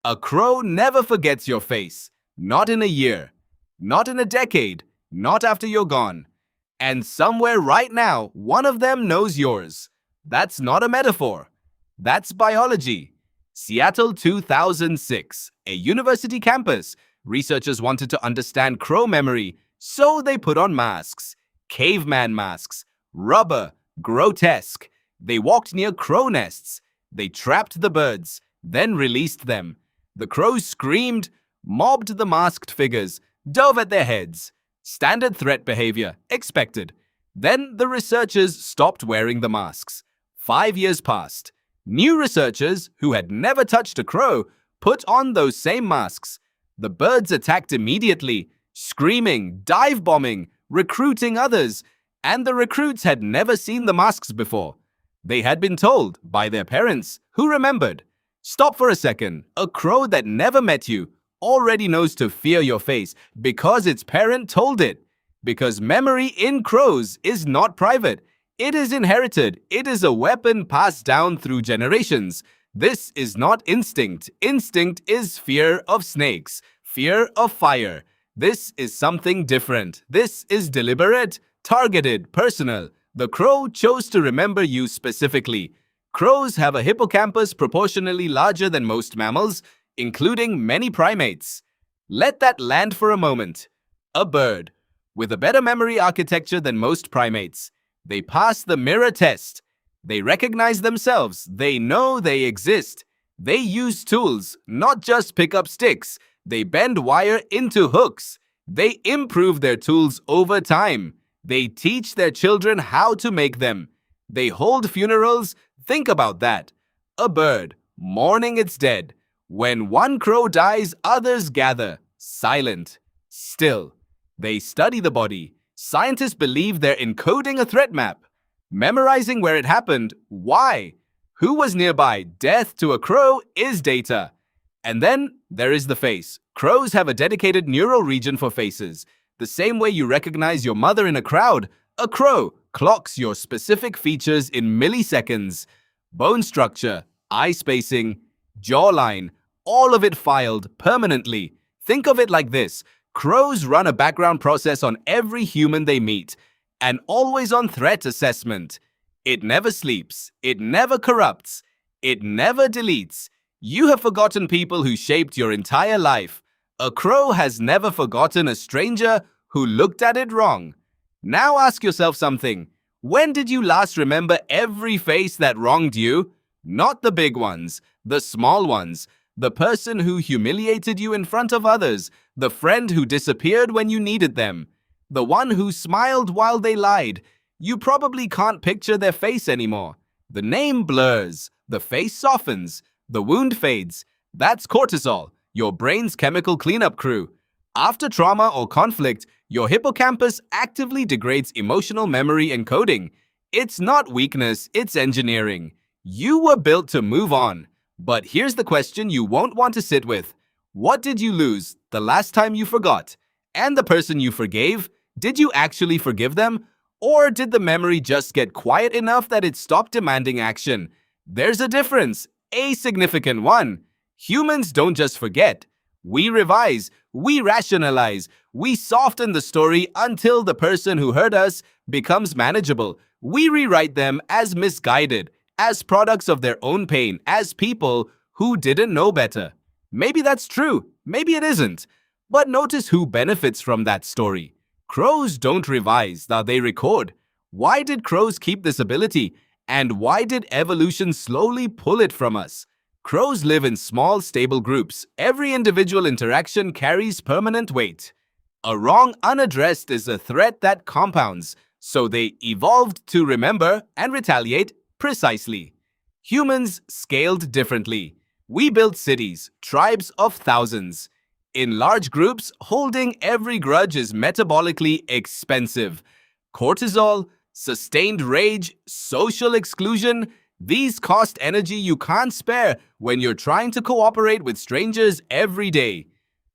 A crow never forgets your face. Not in a year. Not in a decade. Not after you're gone. And somewhere right now, one of them knows yours. That's not a metaphor. That's biology. Seattle 2006, a university campus. Researchers wanted to understand crow memory, so they put on masks. Caveman masks. Rubber. Grotesque. They walked near crow nests. They trapped the birds, then released them. The crows screamed, mobbed the masked figures, dove at their heads. Standard threat behavior, expected. Then the researchers stopped wearing the masks. 5 years passed. New researchers, who had never touched a crow, put on those same masks. The birds attacked immediately, screaming, dive-bombing, recruiting others. And the recruits had never seen the masks before. They had been told by their parents, who remembered. Stop for a second. A crow that never met you already knows to fear your face because its parent told it. Because memory in crows is not private. It is inherited. It is a weapon passed down through generations. This is not instinct. Instinct is fear of snakes, fear of fire. This is something different. This is deliberate, targeted, personal. The crow chose to remember you specifically. Crows have a hippocampus proportionally larger than most mammals, including many primates. Let that land for a moment. A bird, with a better memory architecture than most primates. They pass the mirror test. They recognize themselves. They know they exist. They use tools, not just pick up sticks. They bend wire into hooks. They improve their tools over time. They teach their children how to make them. They hold funerals. Think about that. A bird, mourning its dead. When one crow dies, others gather, silent, still. They study the body. Scientists believe they're encoding a threat map, memorizing where it happened, why, who was nearby. Death to a crow is data. And then there is the face. Crows have a dedicated neural region for faces. The same way you recognize your mother in a crowd, a crow clocks your specific features in milliseconds. Bone structure, eye spacing, jawline, all of it filed permanently. Think of it like this. Crows run a background process on every human they meet, an always-on threat assessment. It never sleeps. It never corrupts. It never deletes. You have forgotten people who shaped your entire life. A crow has never forgotten a stranger who looked at it wrong. Now ask yourself something. When did you last remember every face that wronged you? Not the big ones, the small ones. The person who humiliated you in front of others. The friend who disappeared when you needed them. The one who smiled while they lied. You probably can't picture their face anymore. The name blurs. The face softens. The wound fades. That's cortisol, your brain's chemical cleanup crew. After trauma or conflict, your hippocampus actively degrades emotional memory encoding. It's not weakness, it's engineering. You were built to move on. But here's the question you won't want to sit with. What did you lose the last time you forgot? And the person you forgave, did you actually forgive them? Or did the memory just get quiet enough that it stopped demanding action? There's a difference, a significant one. Humans don't just forget. We revise, we rationalize, we soften the story until the person who hurt us becomes manageable. We rewrite them as misguided, as products of their own pain, as people who didn't know better. Maybe that's true, maybe it isn't. But notice who benefits from that story. Crows don't revise, they record. Why did crows keep this ability? And why did evolution slowly pull it from us? Crows live in small, stable groups. Every individual interaction carries permanent weight. A wrong unaddressed is a threat that compounds, so they evolved to remember and retaliate precisely. Humans scaled differently. We built cities, tribes of thousands. In large groups, holding every grudge is metabolically expensive. Cortisol, sustained rage, social exclusion, these cost energy you can't spare when you're trying to cooperate with strangers every day.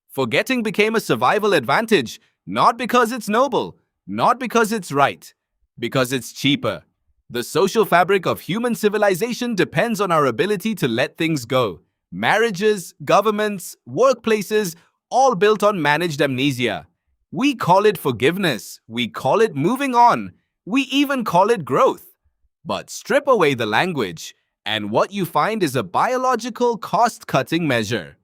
Forgetting became a survival advantage, not because it's noble, not because it's right, because it's cheaper. The social fabric of human civilization depends on our ability to let things go. Marriages, governments, workplaces, all built on managed amnesia. We call it forgiveness. We call it moving on. We even call it growth. But strip away the language, and what you find is a biological cost-cutting measure.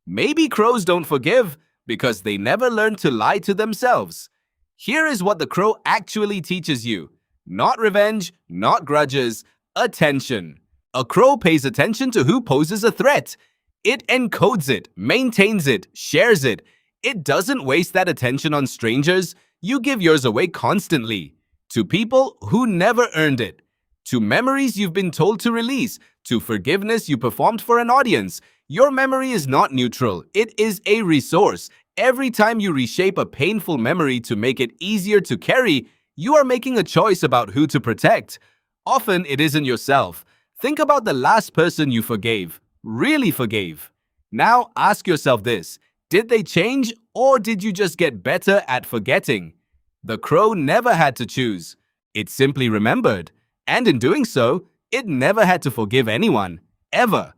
Maybe crows don't forgive because they never learned to lie to themselves. Here is what the crow actually teaches you. Not revenge, not grudges, attention. A crow pays attention to who poses a threat. It encodes it, maintains it, shares it. It doesn't waste that attention on strangers. You give yours away constantly. To people who never earned it. To memories you've been told to release. To forgiveness you performed for an audience. Your memory is not neutral. It is a resource. Every time you reshape a painful memory to make it easier to carry, you are making a choice about who to protect. Often it isn't yourself. Think about the last person you forgave, really forgave. Now ask yourself this: did they change, or did you just get better at forgetting? The crow never had to choose. It simply remembered. And in doing so, it never had to forgive anyone, ever.